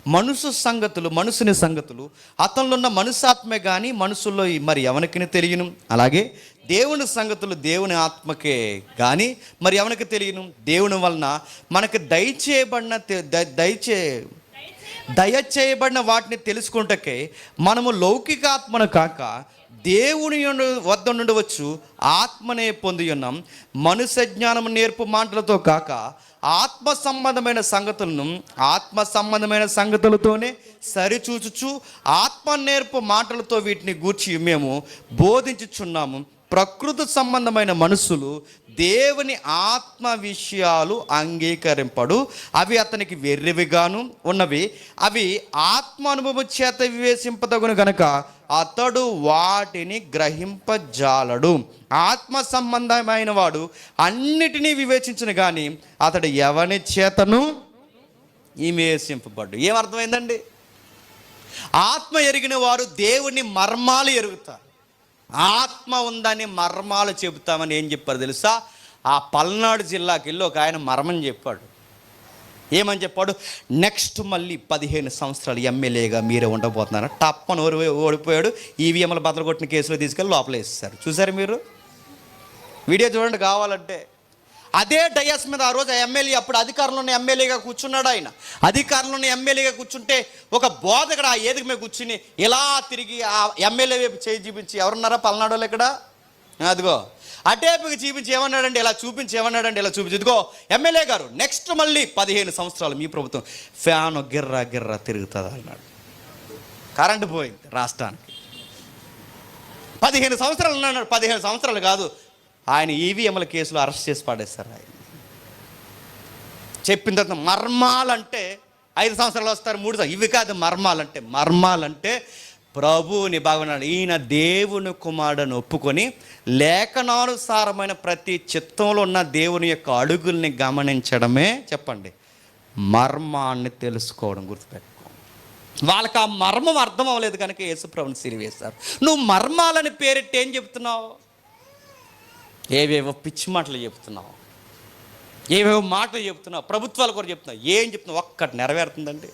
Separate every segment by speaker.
Speaker 1: మనుషుని సంగతులు అతనిలో ఉన్న మనుషాత్మే కానీ మనుషుల్లో మరి ఎవరికి తెలియను. అలాగే దేవుని సంగతులు దేవుని ఆత్మకే కానీ మరి ఎవరికి తెలియను. దేవుని వలన మనకు దయచేయబడిన వాటిని తెలుసుకుంటకే మనము లౌకిక ఆత్మను కాక దేవుని వద్ద నుండవచ్చు ఆత్మనే పొంది ఉన్నాం. మనుష్య జ్ఞానము నేర్పు మాటలతో కాక ఆత్మ సంబంధమైన సంగతులతోనే సరిచూచుచు ఆత్మ నేర్పు మాటలతో వీటిని గూర్చి మేము బోధించుచున్నాము. ప్రకృతి సంబంధమైన మనుషులు దేవుని ఆత్మ విషయాలు అంగీకరింపడు, అవి అతనికి వెర్రివిగాను ఉన్నవి, అవి ఆత్మ అనుభవం చేత వివేచింపదగును గనక అతడు వాటిని గ్రహింపజాలడు. ఆత్మ సంబంధమైన వాడు అన్నిటినీ వివేచించును కానీ అతడు ఎవని చేతను వివేచింపబడ్డు. ఏమర్థమైందండి? ఆత్మ ఎరిగిన వారు దేవుని మర్మాలు ఎరుగుతారు. ఆత్మ ఉందని మర్మాలు చెబుతామని ఏం చెప్పారు తెలుసా? ఆ పల్నాడు జిల్లాకి వెళ్ళి ఒక ఆయన మర్మం చెప్పాడు. ఏమని చెప్పాడు? నెక్స్ట్ మళ్ళీ 15 సంవత్సరాలు ఎమ్మెల్యేగా మీరే ఉండబోతున్నారా? టప్పని ఓడిపోయాడు. ఈవీఎంలు బద్దలు కొట్టిన కేసులో తీసుకెళ్ళి లోపల వేసేసారు. చూసారు మీరు? వీడియో చూడండి కావాలంటే. అదే డయాస్ మీద ఆ రోజు ఎమ్మెల్యే, అప్పుడు అధికారంలో ఉన్న ఎమ్మెల్యేగా కూర్చున్నాడు. ఆయన అధికారంలో ఉన్న ఎమ్మెల్యేగా కూర్చుంటే ఒక బోధకుడు ఆ ఏదిక మీద కూర్చుని ఇలా తిరిగి ఆ ఎమ్మెల్యే వైపు చేయి చూపించి, ఎవరున్నారా పల్నాడులో ఇక్కడ, అదిగో అటేపుకి చూపించి ఏమన్నాడండి, ఇలా చూపించి ఏమన్నాడండి, ఇలా చూపించి, ఇదిగో ఎమ్మెల్యే గారు నెక్స్ట్ మళ్ళీ 15 సంవత్సరాలు మీ ప్రభుత్వం ఫ్యాన్ గిర్రా గిర్రా తిరుగుతుంది అన్నాడు. కరెంటు పోయింది రాష్ట్రానికి. 15 సంవత్సరాలు ఉన్నాడు. 15 సంవత్సరాలు కాదు, ఆయన ఈవీఎంల కేసులో అరెస్ట్ చేసి పడేస్తారు. ఆయన చెప్పిన తర్వాత మర్మాలంటే 5 సంవత్సరాలు వస్తారు, 3 సంవత్సరాలు, ఇవి కాదు మర్మాలంటే ప్రభువుని భావనాడు. ఈయన దేవుని కుమారుడని ఒప్పుకొని లేఖనానుసారమైన ప్రతి చిత్తంలో ఉన్న దేవుని యొక్క అడుగుల్ని గమనించడమే చెప్పండి మర్మాన్ని తెలుసుకోవడం. గుర్తుపెట్టుకో. వాళ్ళకి ఆ మర్మం అర్థం అవ్వలేదు కనుక యేసుప్రభుని సిలివేశారు. నువ్వు మర్మాలని పేరెట్టి ఏం చెప్తున్నావు? ఏవేవో పిచ్చి మాటలు చెప్తున్నావు, ఏవేవో మాటలు చెప్తున్నావు, ప్రభుత్వాలు కూడా చెప్తున్నావు. ఏం చెప్తున్నావు? ఒక్కటి నెరవేరుతుందండి?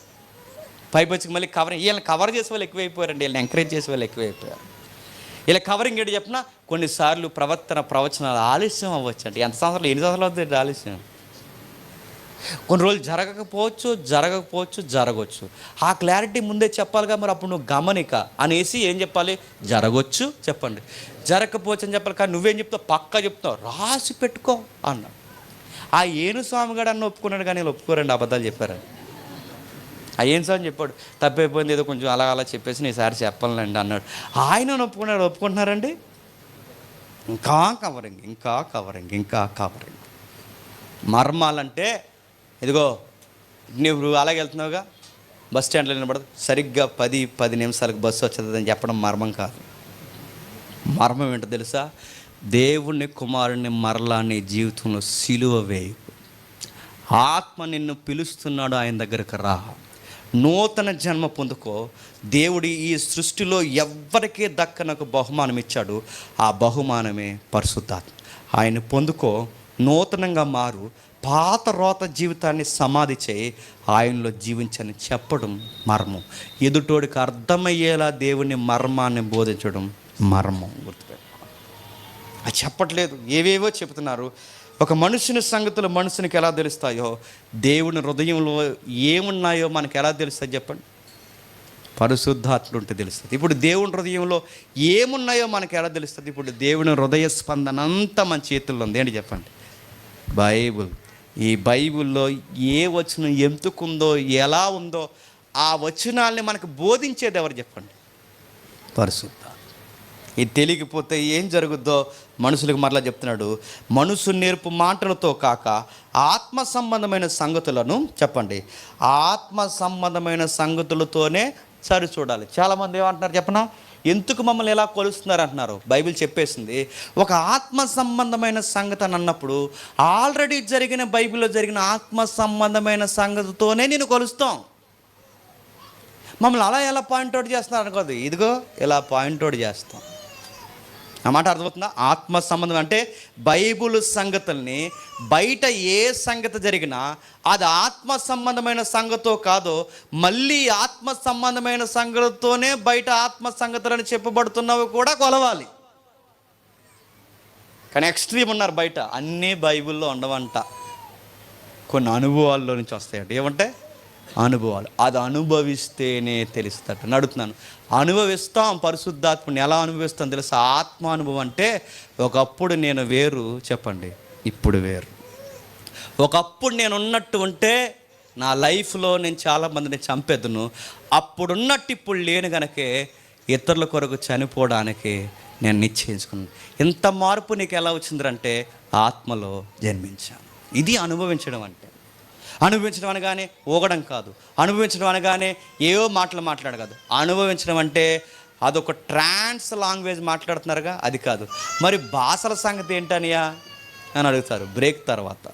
Speaker 1: పైపొచ్చి మళ్ళీ వీళ్ళని కవర్ చేసే వాళ్ళు ఎక్కువైపోయారండి, వీళ్ళని ఎంకరేజ్ చేసే వాళ్ళు ఎక్కువైపోయారు. ఇలా కవరింగ్ ఏంటి చెప్పినా కొన్నిసార్లు ప్రవచనాలు ఆలస్యం అవ్వచ్చు అండి. ఎన్ని సంవత్సరాలు అవుతుంది ఆలస్యం? కొన్ని రోజులు జరగవచ్చు. ఆ క్లారిటీ ముందే చెప్పాలిగా. మరి అప్పుడు నువ్వు గమనిక అనేసి ఏం చెప్పాలి? జరగవచ్చు చెప్పండి, జరగకపోవచ్చు అని చెప్పాలి. కానీ నువ్వేం చెప్తావు? పక్కా చెప్తావు, రాసి పెట్టుకో అన్నాడు. ఆ ఏను స్వామి గారు అన్న ఒప్పుకున్నాడు, కానీ వీళ్ళు ఒప్పుకోరండి, అబద్ధాలు చెప్పారండి. ఆ ఏను స్వామి చెప్పాడు, తప్పైపోయింది, ఏదో కొంచెం అలా చెప్పేసి నేను ఈసారి చెప్పాలండి అన్నాడు. ఆయన ఒప్పుకుంటున్నారండి. ఇంకా కవరింగ్. మర్మాలంటే ఇదిగో నువ్వు అలాగే వెళ్తున్నావుగా, బస్ స్టాండ్లో నిలబడదు, సరిగ్గా 10 నిమిషాలకు బస్సు వచ్చేదని చెప్పడం మర్మం కాదు. మర్మం ఏంటో తెలుసా? దేవుని కుమారుని మరలా నీ జీవితంలో సిలువ వేయు. ఆత్మ నిన్ను పిలుస్తున్నాడు, ఆయన దగ్గరకు రా, నూతన జన్మ పొందుకో. దేవుడు ఈ సృష్టిలో ఎవ్వరికీ దక్కనకు బహుమానం ఇచ్చాడు, ఆ బహుమానమే పరిశుద్ధాత్మ. ఆయన పొందుకో, నూతనంగా మారు, పాత రోత జీవితాన్ని సమాధి చేయి, ఆయనలో జీవించని చెప్పడం మర్మం. ఎదుటోడికి అర్థమయ్యేలా దేవుని మర్మాన్ని బోధించడం మర్మం. గుర్తుపెట్టుకో. అది చెప్పట్లేదు, ఏవేవో చెబుతున్నారు. ఒక మనుషుని సంగతులు మనుషునికి ఎలా తెలుస్తాయో, దేవుని హృదయంలో ఏమున్నాయో మనకు ఎలా తెలుస్తుంది చెప్పండి? పరిశుద్ధాత్మ ఉంటే తెలుస్తుంది. ఇప్పుడు దేవుని హృదయంలో ఏమున్నాయో మనకు ఎలా తెలుస్తుంది? ఇప్పుడు దేవుని హృదయ స్పందన అంతా మన చేతుల్లో ఉంది. ఏంటి చెప్పండి? బైబుల్. ఈ బైబుల్లో ఏ వచనం ఎంతుకుందో, ఎలా ఉందో ఆ వచనాల్ని మనకు బోధించేది ఎవరు చెప్పండి? పరిశుద్ధ. ఇది తెలియకపోతే ఏం జరుగుద్దో మనుషులకు మరలా చెప్తున్నాడు. మనుషు నేర్పు మాటలతో కాక ఆత్మ సంబంధమైన సంగతులను చెప్పండి, ఆత్మ సంబంధమైన సంగతులతోనే సరి చూడాలి. చాలామంది ఏమంటున్నారు చెప్పనా? ఎందుకు మమ్మల్ని ఎలా కొలుస్తున్నారు అంటున్నారు. బైబిల్ చెప్పేసింది ఒక ఆత్మ సంబంధమైన సంగతి అని అన్నప్పుడు ఆల్రెడీ జరిగిన బైబిల్లో జరిగిన ఆత్మ సంబంధమైన సంగతితోనే నేను కొలుస్తాం. మమ్మల్ని అలా ఎలా పాయింట్అవుట్ చేస్తున్నారు అనుకోదు, ఇదిగో ఇలా పాయింట్అవుట్ చేస్తాం. నా మాట అర్థమవుతుందా? ఆత్మ సంబంధం అంటే బైబుల్ సంగతుల్ని బయట ఏ సంగతి జరిగినా అది ఆత్మ సంబంధమైన సంగతో కాదో మళ్ళీ ఆత్మ సంబంధమైన సంగతితోనే బయట ఆత్మ సంగతులని చెప్పబడుతున్నవి కూడా కొలవాలి. కానీ ఎక్స్ట్రీమ్ ఉన్నారు బయట, అన్నీ బైబిల్లో ఉండవంట, కొన్ని అనుభవాల్లో నుంచి వస్తాయంట. ఏమంటే అనుభవాలు, అది అనుభవిస్తేనే తెలుస్తాట. నడుతున్నాను, అనుభవిస్తాం పరిశుద్ధాత్మని. ఎలా అనుభవిస్తాం తెలుసా? ఆత్మ అనుభవం అంటే ఒకప్పుడు నేను వేరు, చెప్పండి, ఇప్పుడు వేరు. ఒకప్పుడు నేను ఉన్నట్టు ఉంటే నా లైఫ్లో నేను చాలామందిని చంపేద్దును, అప్పుడున్నట్టు ఇప్పుడు లేను గనకే ఇతరుల కొరకు చనిపోవడానికి నేను నిశ్చయించుకున్నాను. ఇంత మార్పు నీకు ఎలా వచ్చిందంటే ఆత్మలో జన్మించాను. ఇది అనుభవించడం అంటే. అనుభవించడం అనగానే ఊగడం కాదు, అనుభవించడం అనగానే ఏవో మాటలు మాట్లాడడం కాదు. అనుభవించడం అంటే అదొక ట్రాన్స్ లాంగ్వేజ్ మాట్లాడుతున్నారుగా, అది కాదు. మరి భాషల సంగతి ఏంటనియా అని అడుగుతారు బ్రేక్ తర్వాత.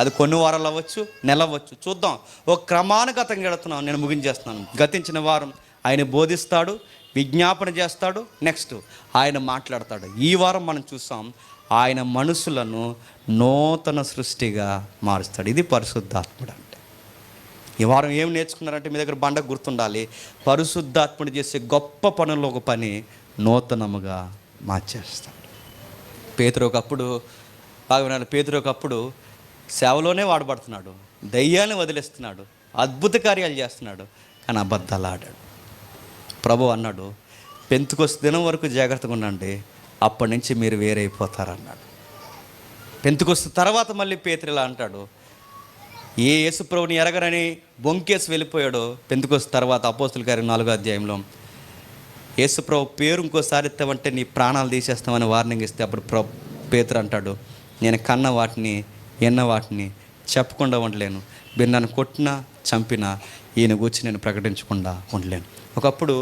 Speaker 1: అది కొన్ని వారాలు అవ్వచ్చు, నెల అవ్వచ్చు, చూద్దాం. ఒక క్రమానుగతంగా వెళుతున్నాం. నేను ముగించేస్తున్నాను. గతించిన వారం ఆయన బోధిస్తాడు, విజ్ఞాపన చేస్తాడు, నెక్స్ట్ ఆయన మాట్లాడతాడు. ఈ వారం మనం చూసాం ఆయన మనుషులను నూతన సృష్టిగా మారుస్తాడు. ఇది పరిశుద్ధాత్ముడు అంటే. ఈ వారం ఏం నేర్చుకున్నారంటే, మీ దగ్గర బండ గుర్తుండాలి, పరిశుద్ధాత్ముడు చేసే గొప్ప పనుల్లో ఒక పని నూతనముగా మార్చేస్తాడు. పేతురు ఒకప్పుడు బాగా వినాలి, పేతురు ఒకప్పుడు సేవలోనే వాడబడుతున్నాడు, దయ్యాన్ని వదిలేస్తున్నాడు, అద్భుత కార్యాలు చేస్తున్నాడు, కానీ అబద్ధాలు ఆడాడు. ప్రభు అన్నాడు, పెంతుకొస్తే దినం వరకు జాగ్రత్తగా ఉండండి, అప్పటి నుంచి మీరు వేరైపోతారన్నాడు. పెంతుకొస్తే తర్వాత మళ్ళీ పేతురు ఇలా అంటాడు, ఏ యేసు ప్రభుని ఎరగరని బొంకేసి వెళ్ళిపోయాడో పెంతుకొస్తే తర్వాత అపోస్తుల కార్యం 4వ అధ్యాయంలో యేసు ప్రభు పేరు ఇంకోసారి ఎత్తామంటే నీ ప్రాణాలు తీసేస్తామని వార్నింగ్ ఇస్తే అప్పుడు పేతురు అంటాడు, నేను కన్న వాటిని ఎన్న వాటిని చెప్పకుండా ఉండలేను, మీరు నన్ను కొట్టినా చంపినా ఈయన గురించి నేను ప్రకటించకుండా ఉండలేను. ఒకప్పుడు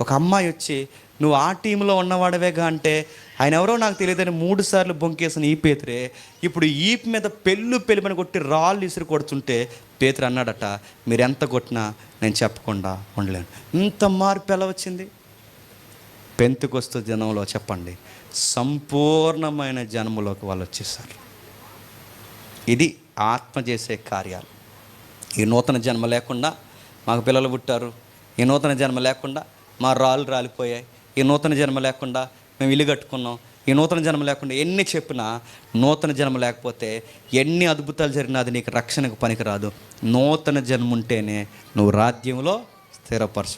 Speaker 1: ఒక అమ్మాయి వచ్చి, నువ్వు ఆ టీంలో ఉన్నవాడవేగా అంటే, ఆయన ఎవరో నాకు తెలియదని 3 సార్లు బొంకేసిన ఈ పేతురే ఇప్పుడు ఈపు మీద పెళ్ళిమని కొట్టి రాళ్ళు ఇసురు కొడుతుంటే పేతురు అన్నాడట, మీరు ఎంత కొట్టినా నేను చెప్పకుండా ఉండలేను. ఇంత మార్పు ఎలా వచ్చింది? పెంతుకొస్తు జనంలో చెప్పండి, సంపూర్ణమైన జన్మలోకి వాళ్ళు వచ్చేసారు. ఇది ఆత్మ చేసే కార్యాలు. ఈ నూతన జన్మ లేకుండా మాకు పిల్లలు పుట్టారు, ఈ నూతన జన్మ లేకుండా మా రాళ్ళు రాలిపోయాయి, ఈ నూతన జన్మ లేకుండా మేము ఇల్లు కట్టుకున్నాం, ఈ నూతన జన్మ లేకుండా ఎన్ని చెప్పినా, నూతన జన్మ లేకపోతే ఎన్ని అద్భుతాలు జరిగినా అది నీకు రక్షణకు పనికిరాదు. నూతన జన్మ ఉంటేనే నువ్వు రాజ్యంలో స్థిరపరచు.